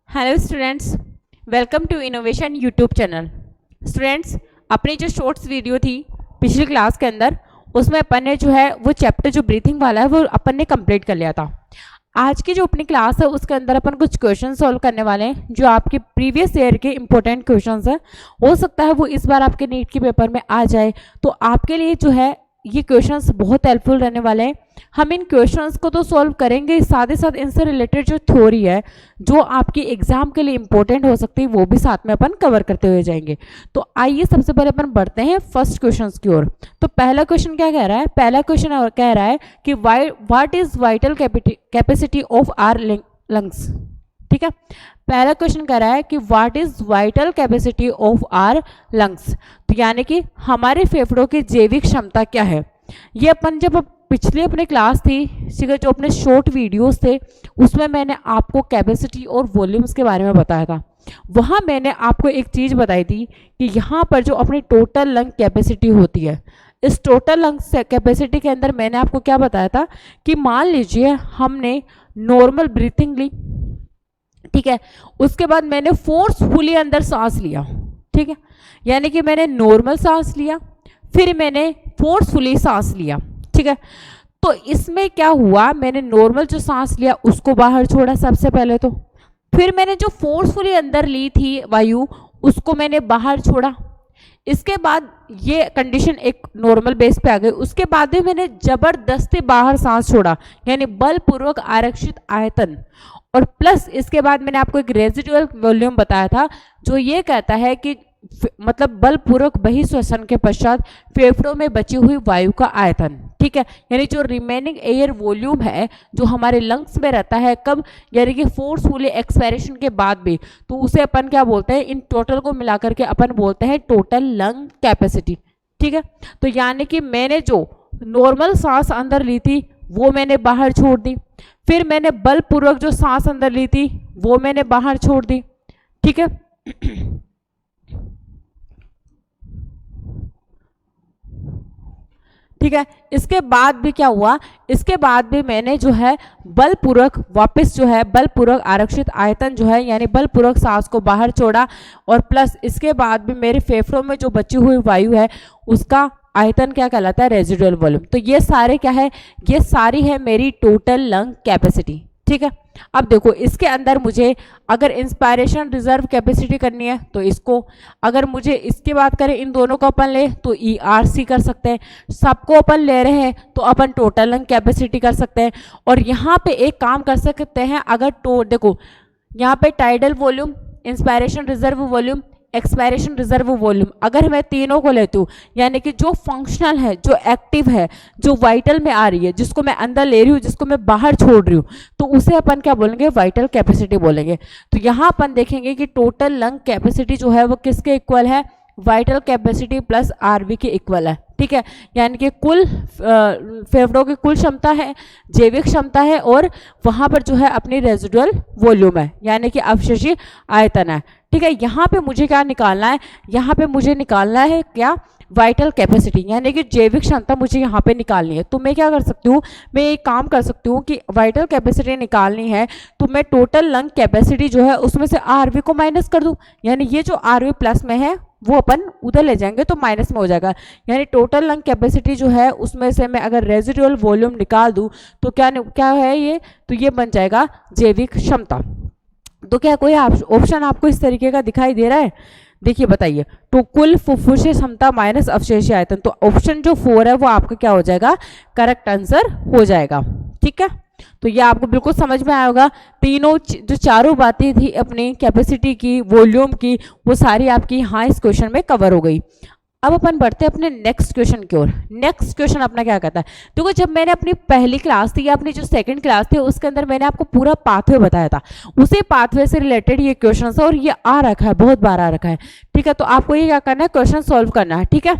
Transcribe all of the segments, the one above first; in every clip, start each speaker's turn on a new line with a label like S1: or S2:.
S1: Hello students, welcome to innovation YouTube channel. Students, अपनी जो shorts video थी पिछली क्लास के अंदर, उसमें अपन ने जो है वो चैप्टर जो ब्रीथिंग वाला है वो अपन ने कंप्लीट कर लिया था। आज की जो अपनी क्लास है उसके अंदर अपन कुछ क्वेश्चन सॉल्व करने वाले हैं जो आपके प्रीवियस ईयर के इंपॉर्टेंट क्वेश्चंस हैं। हो सकता है वो इस बार आपके नीट के पेपर में आ जाए, तो आपके लिए जो है ये क्वेश्चंस बहुत हेल्पफुल रहने वाले हैं। हम इन क्वेश्चंस को तो सॉल्व करेंगे, साथ ही साथ इनसे रिलेटेड जो थ्योरी है जो आपकी एग्जाम के लिए इंपॉर्टेंट हो सकती है वो भी साथ में अपन कवर करते हुए जाएंगे। तो आइए सबसे पहले अपन बढ़ते हैं फर्स्ट क्वेश्चन की ओर। तो पहला क्वेश्चन क्या कह रहा है? पहला क्वेश्चन कह रहा है कि what is vital capacity of our lungs. ठीक है, पहला क्वेश्चन कह रहा है कि what is vital capacity of our lungs. तो यानी कि हमारे फेफड़ों की जैविक क्षमता क्या है। ये अपन जब पिछले अपने क्लास थी, जो अपने शॉर्ट वीडियोस थे, उसमें मैंने आपको कैपेसिटी और वॉल्यूम्स के बारे में बताया था। वहाँ मैंने आपको एक चीज़ बताई थी कि यहाँ पर जो अपनी टोटल लंग कैपेसिटी होती है, इस टोटल लंग कैपेसिटी के अंदर मैंने आपको क्या बताया था कि मान लीजिए हमने नॉर्मल ब्रीथिंग ली, ठीक है, उसके बाद मैंने फोर्सफुली अंदर सांस लिया। ठीक है, यानी कि मैंने नॉर्मल सांस लिया, फिर मैंने फोर्सफुली सांस लिया। ठीक है, तो इसमें क्या हुआ, मैंने नॉर्मल जो सांस लिया उसको बाहर छोड़ा सबसे पहले, तो फिर मैंने जो फोर्सफुली अंदर ली थी वायु उसको मैंने बाहर छोड़ा। इसके बाद ये कंडीशन एक नॉर्मल बेस पे आ गई। उसके बाद भी मैंने जबरदस्ती बाहर सांस छोड़ा, यानी बलपूर्वक आरक्षित आयतन, और प्लस इसके बाद मैंने आपको एक रेजिडुअल वॉल्यूम बताया था जो ये कहता है कि मतलब बलपूर्वक बहिर्श्वसन के पश्चात फेफड़ों में बची हुई वायु का आयतन। ठीक है, यानी जो रिमेनिंग एयर वॉल्यूम है जो हमारे लंग्स में रहता है, कब, यानी कि फोर्सफुली एक्सपायरेशन के बाद भी, तो उसे अपन क्या बोलते हैं, इन टोटल को मिलाकर के अपन बोलते हैं टोटल लंग कैपेसिटी। ठीक है, तो यानी कि मैंने जो नॉर्मल सांस अंदर ली थी वो मैंने बाहर छोड़ दी, फिर मैंने बलपूर्वक जो सांस अंदर ली थी वो मैंने बाहर छोड़ दी। ठीक है, ठीक है, इसके बाद भी क्या हुआ, इसके बाद भी मैंने जो है बलपूर्वक वापस जो है बलपूर्वक आरक्षित आयतन जो है यानी बलपूर्वक सांस को बाहर छोड़ा, और प्लस इसके बाद भी मेरे फेफड़ों में जो बची हुई वायु है उसका आयतन क्या कहलाता है, रेजिडुअल वॉल्यूम। तो ये सारे क्या है, ये सारी है मेरी टोटल लंग कैपेसिटी। ठीक है, अब देखो इसके अंदर मुझे अगर इंस्पायरेशन रिजर्व कैपेसिटी करनी है तो इसको, अगर मुझे इसकी बात करें इन दोनों को अपन ले तो ERC कर सकते हैं, सबको अपन ले रहे हैं तो अपन टोटल लंग कैपेसिटी कर सकते हैं। और यहाँ पे एक काम कर सकते हैं, अगर देखो यहाँ पे tidal volume, inspiration reserve volume, expiration reserve volume, अगर मैं तीनों को लेती हूँ, यानी कि जो फंक्शनल है, जो एक्टिव है, जो वाइटल में आ रही है, जिसको मैं अंदर ले रही हूँ, जिसको मैं बाहर छोड़ रही हूँ, तो उसे अपन क्या बोलेंगे, वाइटल कैपेसिटी बोलेंगे। तो यहाँ अपन देखेंगे कि टोटल लंग कैपेसिटी जो है वो किसके इक्वल है, वाइटल कैपेसिटी प्लस RV के इक्वल है। ठीक है, यानी कि कुल फेफड़ों की कुल क्षमता है, जैविक क्षमता है, और वहाँ पर जो है अपनी रेजिडुअल वॉल्यूम है यानी कि अवशेषी आयतन है। ठीक है, यहाँ पे मुझे क्या निकालना है, यहाँ पे मुझे निकालना है क्या, वाइटल कैपेसिटी, यानी कि जैविक क्षमता मुझे यहाँ पे निकालनी है। तो मैं क्या कर सकती हूँ, मैं एक काम कर सकती हूँ कि वाइटल कैपेसिटी निकालनी है तो मैं टोटल लंग कैपेसिटी जो है उसमें से RV को माइनस कर दूँ, यानी ये जो RV प्लस में है वो अपन उधर ले जाएंगे तो माइनस में हो जाएगा, यानी टोटल लंग कैपेसिटी जो है उसमें से मैं अगर रेजिडुअल वॉल्यूम निकाल दूँ तो क्या है ये, तो ये बन जाएगा जैविक क्षमता। तो क्या कोई ऑप्शन आपको इस तरीके का दिखाई दे रहा है? देखिए बताइए, तो कुल फुफ्फुसी क्षमता माइनस अवशेषीय आयतन, तो ऑप्शन जो 4 है वो आपका क्या हो जाएगा, करेक्ट आंसर हो जाएगा। ठीक है, तो ये आपको बिल्कुल समझ में आया होगा। तीनों जो चारों बातें थी अपनी कैपेसिटी की, वॉल्यूम की, वो सारी आपकी यहाँ इस क्वेश्चन में कवर हो गई। अब अपन बढ़ते हैं अपने नेक्स्ट क्वेश्चन की ओर। नेक्स्ट क्वेश्चन अपना क्या कहता है, देखो जब मैंने अपनी पहली क्लास थी या अपनी जो सेकंड क्लास थी उसके अंदर मैंने आपको पूरा पाथवे बताया था, उसी पाथवे से रिलेटेड ये क्वेश्चन है और ये आ रखा है, बहुत बार आ रखा है। ठीक है, तो आपको ये क्या करना है, क्वेश्चन सॉल्व करना है। ठीक है,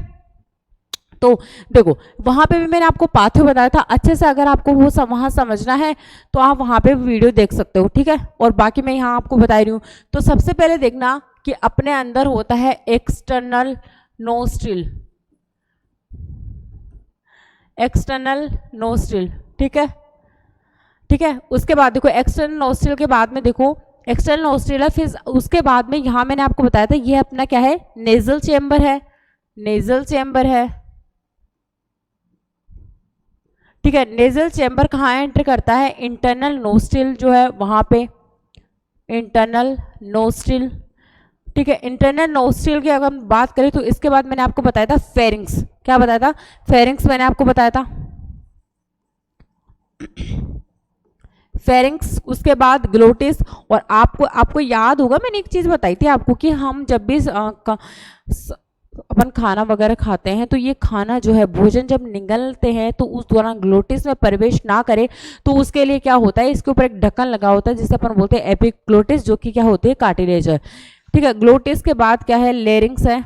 S1: तो देखो वहां पे भी मैंने आपको पाथवे बताया था अच्छे से, अगर आपको वो वहां समझना है तो आप वहां पे वीडियो देख सकते हो। ठीक है, और बाकी मैं यहाँ आपको बता रही हूँ। तो सबसे पहले देखना कि अपने अंदर होता है एक्सटर्नल नोस्ट्रिल, एक्सटर्नल नोस्ट्रिल। ठीक है, ठीक है, उसके बाद देखो एक्सटर्नल नोस्ट्रिल के बाद में देखो एक्सटर्नल नोस्ट्रिल है। फिर उसके बाद में यहाँ मैंने आपको बताया था ये अपना क्या है, नेजल चेम्बर है, नेजल चेम्बर है, ठीक है। नेजल चेम्बर कहाँ एंटर करता है, इंटरनल नोस्ट्रिल जो है वहां पे, इंटरनल नोस्ट्रिल, ठीक है। इंटरनल नोस्ट्रिल की अगर हम बात करें तो इसके बाद मैंने आपको बताया था फेरिंग्स, क्या बताया था, फेरिंग्स मैंने आपको बताया था, फेरिंग्स। उसके बाद ग्लोटिस। और आपको याद होगा मैंने एक चीज बताई थी आपको कि हम जब भी अपन खाना वगैरह खाते हैं तो ये खाना जो है भोजन जब निगलते हैं तो उस दौरान ग्लोटिस में प्रवेश ना करे, तो उसके लिए क्या होता है, इसके ऊपर एक ढक्कन लगा होता है जिसे अपन बोलते हैं एपिग्लोटिस, जो कि क्या होती है, कार्टिलेज है, ठीक है। ग्लोटिस के बाद क्या है, लेरिंग्स है,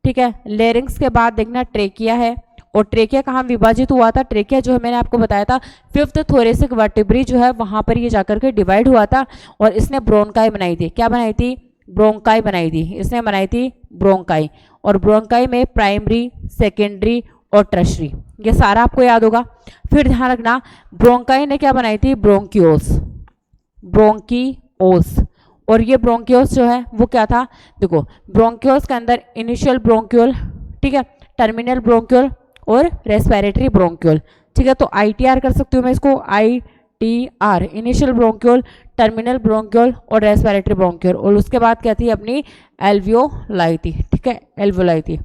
S1: ठीक है। लेरिंग्स के बाद देखना ट्रेकिया है। और ट्रेकिया कहाँ विभाजित हुआ था, ट्रेकिया जो है मैंने आपको बताया था फिफ्थ थोरेसिक वर्टिब्री जो है वहां पर ये जाकर के डिवाइड हुआ था और इसने ब्रोंकाई बनाई थी, क्या बनाई थी, ब्रोंकाई बनाई थी, इसने बनाई थी ब्रोंकाई। और ब्रोंकाई में प्राइमरी, सेकेंडरी और टर्शरी, ये सारा आपको याद होगा। फिर ध्यान रखना ब्रोंकाई ने क्या बनाई थी, ब्रोंकियोस, ब्रोंकियोस। और ये ब्रोंकियोस जो है वो क्या था, देखो ब्रोंकियोस के अंदर इनिशियल ब्रोंक्यूल, ठीक है, टर्मिनल ब्रोंक्यूल और रेस्पिरेटरी ब्रोंक्यूल, ठीक है। तो ITR कर सकती हूँ मैं इसको, ITR, initial bronchiole, terminal bronchiole और रेस्पिरेटरी ब्रोंक्यूल। और उसके बाद क्या थी अपनी एल्वियोलाई थी, ठीक है, एल्वियोलाई थी,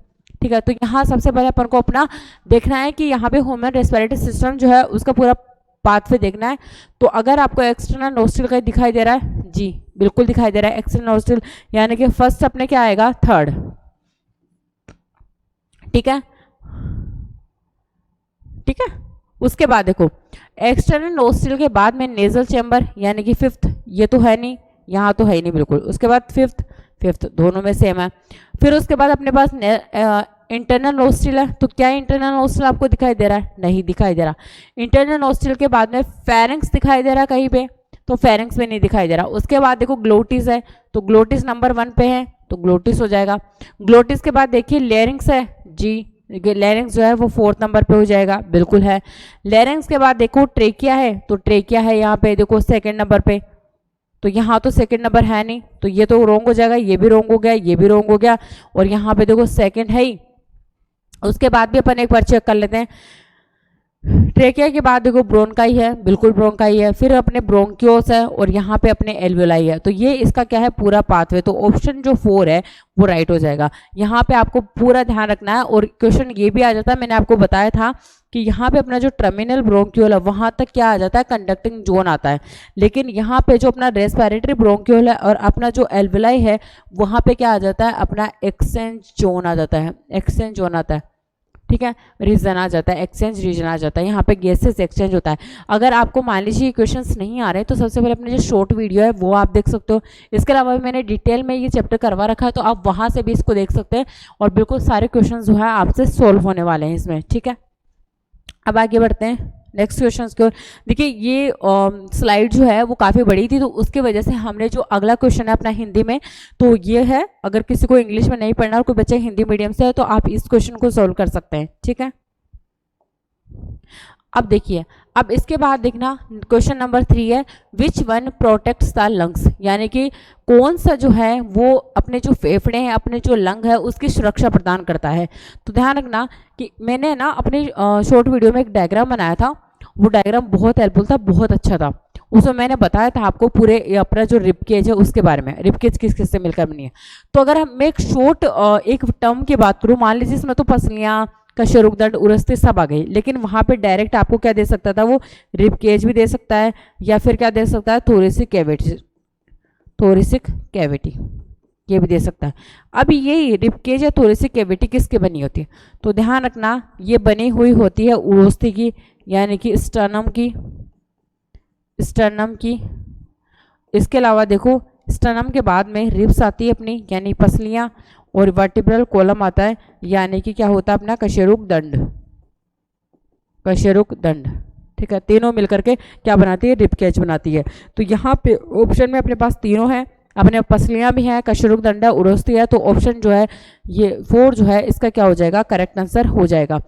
S1: ठीक है। तो यहाँ सबसे पहले अपन को अपना देखना है कि यहाँ पे ह्यूमन रेस्पिरेटरी सिस्टम जो है उसका पूरा पाथवे देखना है। तो अगर आपको एक्सटर्नल नोस्ट्रिल का दिखाई दे रहा है, जी बिल्कुल दिखाई दे रहा है एक्सटर्नल नोस्ट्रिल, यानी कि फर्स्ट अपने क्या आएगा, थर्ड, ठीक है, ठीक है। उसके बाद देखो एक्सटर्नल नोस्ट्रिल के बाद में नेजल चेम्बर यानी कि फिफ्थ, ये तो है नहीं, यहाँ तो है ही नहीं बिल्कुल। उसके बाद फिफ्थ दोनों में सेम है। फिर उसके बाद अपने पास इंटरनल नोस्ट्रिल है, तो क्या इंटरनल नोस्ट्रिल आपको दिखाई दे रहा है, नहीं दिखाई दे रहा। इंटरनल नोस्ट्रिल के बाद में फेरिंग्स दिखाई दे रहा है कहीं पे, तो फेरिंग्स में नहीं दिखाई दे रहा। उसके बाद देखो ग्लोटिस है, तो ग्लोटिस नंबर 1 पे है तो ग्लोटिस हो जाएगा। ग्लोटिस के बाद देखिए लेरिंग्स है, जी लेरिंग्स जो है वो 4th नंबर पे हो जाएगा, बिल्कुल है। लेरिंग्स के बाद देखो ट्रेकिया है, तो ट्रेकिया है यहाँ पे देखो 2nd नंबर पे, तो यहाँ तो 2nd नंबर है नहीं, तो ये तो रोंग हो जाएगा, ये भी रोंग हो गया, ये भी रोंग हो गया। और यहाँ पे देखो 2nd है ही। उसके बाद भी अपन एक बार चेक कर लेते हैं, ट्रेकिया के बाद देखो ब्रोंकाई है, बिल्कुल ब्रोंकाई है, फिर अपने ब्रोंकियोस है और यहाँ पे अपने एल्वियोलाई है। तो ये इसका क्या है पूरा पाथवे, तो ऑप्शन जो 4 है वो राइट हो जाएगा। यहाँ पे आपको पूरा ध्यान रखना है। और क्वेश्चन ये भी आ जाता है, मैंने आपको बताया था कि यहाँ पे अपना जो टर्मिनल ब्रोंक्यूल है वहां तक क्या आ जाता है, कंडक्टिंग जोन आता है। लेकिन यहाँ पे जो अपना रेस्पिरेटरी ब्रोंक्यूल है और अपना जो एल्वियोलाई है वहां पे क्या आ जाता है, अपना एक्सचेंज जोन आ जाता है, एक्सचेंज जोन आता है, ठीक है, रीजन आ जाता है, एक्सचेंज रीजन आ जाता है। यहाँ पे गैसेस एक्सचेंज होता है। अगर आपको मान लीजिए क्वेश्चंस नहीं आ रहे तो सबसे पहले अपने जो शॉर्ट वीडियो है वो आप देख सकते हो। इसके अलावा भी मैंने डिटेल में ये चैप्टर करवा रखा है, तो आप वहाँ से भी इसको देख सकते हैं और बिल्कुल सारे क्वेश्चन जो है आपसे सोल्व होने वाले हैं इसमें, ठीक है। अब आगे बढ़ते हैं नेक्स्ट क्वेश्चन की ओर। देखिए ये स्लाइड जो है वो काफ़ी बड़ी थी, तो उसकी वजह से हमने जो अगला क्वेश्चन है अपना हिंदी में, तो ये है, अगर किसी को इंग्लिश में नहीं पढ़ना और कोई बच्चा हिंदी मीडियम से है तो आप इस क्वेश्चन को सॉल्व कर सकते हैं, ठीक है। अब देखिए, अब इसके बाद देखना क्वेश्चन नंबर 3 है, which one protects the lungs, यानी कि कौन सा जो है वो अपने जो फेफड़े हैं, अपने जो लंग है उसकी सुरक्षा प्रदान करता है। तो ध्यान रखना कि मैंने ना अपनी शॉर्ट वीडियो में एक डायग्राम बनाया था, वो डायग्राम बहुत हेल्पफुल था, बहुत अच्छा था। उसमें मैंने बताया था आपको पूरे अपना जो रिबकेज है उसके बारे में, रिबकेज किस किस से मिलकर बनी है। तो अगर हम एक शॉर्ट एक टर्म की बात करूँ, मान लीजिए इसमें तो पसलियाँ, कशेरुकदंड, उरस्ते सब आ गई, लेकिन वहां पे डायरेक्ट आपको क्या दे सकता था, वो रिब केज भी दे सकता है या फिर क्या दे सकता है, थोरेसिक कैविटी, थोरेसिक कैविटी ये भी दे सकता है। अब ये रिब केज या थोरेसिक कैविटी किसके बनी होती है, तो ध्यान रखना ये बनी हुई होती है उरोस्ती की, यानी कि स्टर्नम की, स्टर्नम की। इसके अलावा देखो स्टर्नम के बाद में रिब्स आती है अपनी, यानी पसलियाँ, और वर्टिब्रल कॉलम आता है, यानी कि क्या होता है अपना कशेरुक दंड, कशेरुक दंड, ठीक है। तीनों मिलकर के क्या बनाती है, रिब केज बनाती है। तो यहाँ पे ऑप्शन में अपने पास तीनों है। अपने पसलियां भी हैं, कशरुकदंडा, उरोस्ती है। तो ऑप्शन जो है ये 4 जो है इसका क्या हो जाएगा, करेक्ट आंसर हो जाएगा।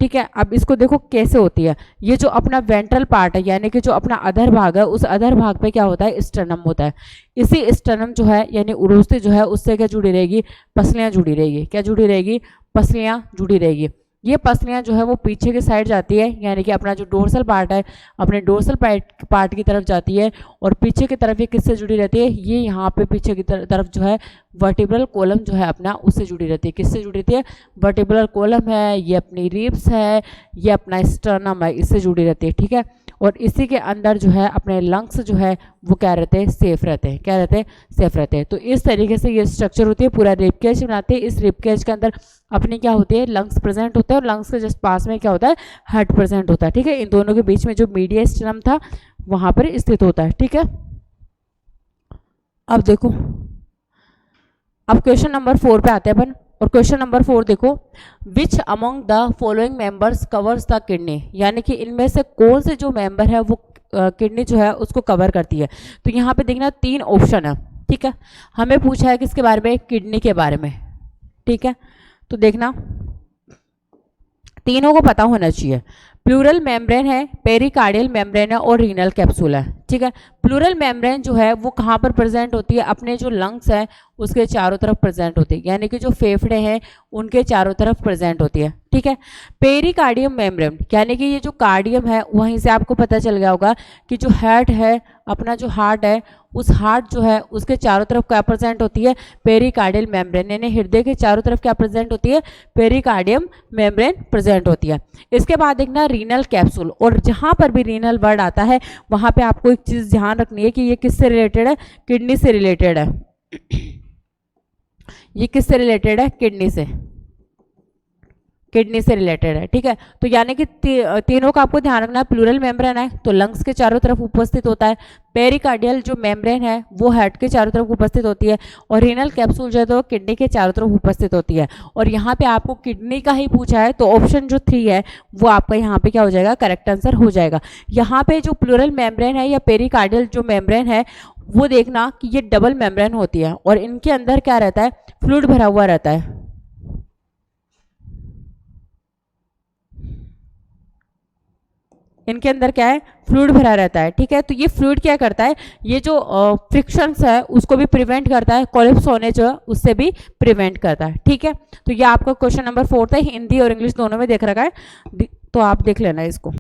S1: ठीक है, अब इसको देखो कैसे होती है। ये जो अपना वेंट्रल पार्ट है यानी कि जो अपना अधर भाग है, उस अधर भाग पे क्या होता है, स्टर्नम होता है। इसी स्टर्नम जो है यानी उरोस्ती जो है उससे क्या जुड़ी रहेगी, पसलियां जुड़ी रहेगी। क्या जुड़ी रहेगी, पसलियां जुड़ी रहेगी। ये पसलियां जो है वो पीछे की साइड जाती है यानी कि अपना जो डोर्सल पार्ट है अपने डोर्सल पार्ट की तरफ जाती है, और पीछे की तरफ ये किससे जुड़ी रहती है, ये यहाँ पे पीछे की तरफ जो है वर्टिब्रल कॉलम जो है अपना उससे जुड़ी रहती है। किससे जुड़ी रहती है, वर्टिब्रल कॉलम है, ये अपनी रिब्स है, ये अपना स्टर्नम है, इससे जुड़ी रहती है। ठीक है, और इसी के अंदर जो है अपने लंग्स जो है वो क्या रहते हैं, सेफ रहते हैं। क्या रहते हैं, सेफ रहते हैं। तो इस तरीके से ये स्ट्रक्चर होती है, पूरा रिब केज बनाते हैं। इस रिब केज के अंदर अपनी क्या होती है, लंग्स प्रेजेंट होते हैं, और लंग्स के जस्ट पास में क्या होता है, हार्ट प्रेजेंट होता है। ठीक है, इन दोनों के बीच में जो मीडिया स्टर्नम था वहां पर स्थित होता है। ठीक है, अब देखो, अब क्वेश्चन नंबर 4 पे आते हैं अपन। और क्वेश्चन नंबर 4 देखो, which among the following members covers the kidney, यानी कि इनमें से कौन से जो मेंबर है वो किडनी जो है उसको कवर करती है। तो यहाँ पे देखना 3 ऑप्शन है। ठीक है, हमें पूछा है किसके बारे में, किडनी के बारे में। ठीक है, तो देखना तीनों को पता होना चाहिए। प्लूरल मेम्ब्रेन है, पेरिकार्डियल मेम्ब्रेन है, और रीनल कैप्सूल है। ठीक है, प्लूरल मेम्ब्रेन जो है वो कहाँ पर प्रेजेंट होती है, अपने जो लंग्स है उसके चारों तरफ प्रेजेंट होती है, यानी कि जो फेफड़े हैं उनके चारों तरफ प्रेजेंट होती है। ठीक है, पेरिकार्डियम मेम्ब्रेन यानी कि ये जो कार्डियम है वहीं से आपको पता चल गया होगा कि जो हार्ट है, अपना जो हार्ट है, उस हार्ट जो है उसके चारों तरफ क्या प्रेजेंट होती है, पेरिकार्डियल मेम्ब्रेन, यानी हृदय के चारों तरफ क्या प्रेजेंट होती है, पेरिकार्डियम मेम्ब्रेन प्रेजेंट होती है। इसके बाद देखना रीनल कैप्सूल, और जहां पर भी रीनल वर्ड आता है वहां पे आपको एक चीज ध्यान रखनी है कि ये किससे रिलेटेड है, किडनी से रिलेटेड है। ये किससे रिलेटेड है, किडनी से, किडनी से रिलेटेड है। ठीक है, तो यानी कि तीनों का आपको ध्यान रखना है। प्लूरल मेम्ब्रेन है तो लंग्स के चारों तरफ उपस्थित होता है, पेरिकार्डियल जो मेम्ब्रेन है वो हार्ट के चारों तरफ उपस्थित होती है, और रीनल कैप्सूल जो है तो किडनी के चारों तरफ उपस्थित होती है। और यहाँ पे आपको किडनी का ही पूछा है तो ऑप्शन जो 3 है वो आपका यहाँ पे क्या हो जाएगा, करेक्ट आंसर हो जाएगा। यहाँ पे जो प्लूरल मेम्ब्रेन है या पेरिकार्डियल जो मेम्ब्रेन है वो देखना कि ये डबल मेम्ब्रेन होती है, और इनके अंदर क्या रहता है, फ्लूइड भरा हुआ रहता है। इनके अंदर क्या है, फ्लूइड भरा रहता है। ठीक है, तो ये फ्लूइड क्या करता है, ये जो फ्रिक्शंस है उसको भी प्रिवेंट करता है, कोलैप्स होने जो है उससे भी प्रिवेंट करता है। ठीक है, तो ये आपका क्वेश्चन नंबर 4 था, हिंदी और इंग्लिश दोनों में देख रखा है, तो आप देख लेना इसको।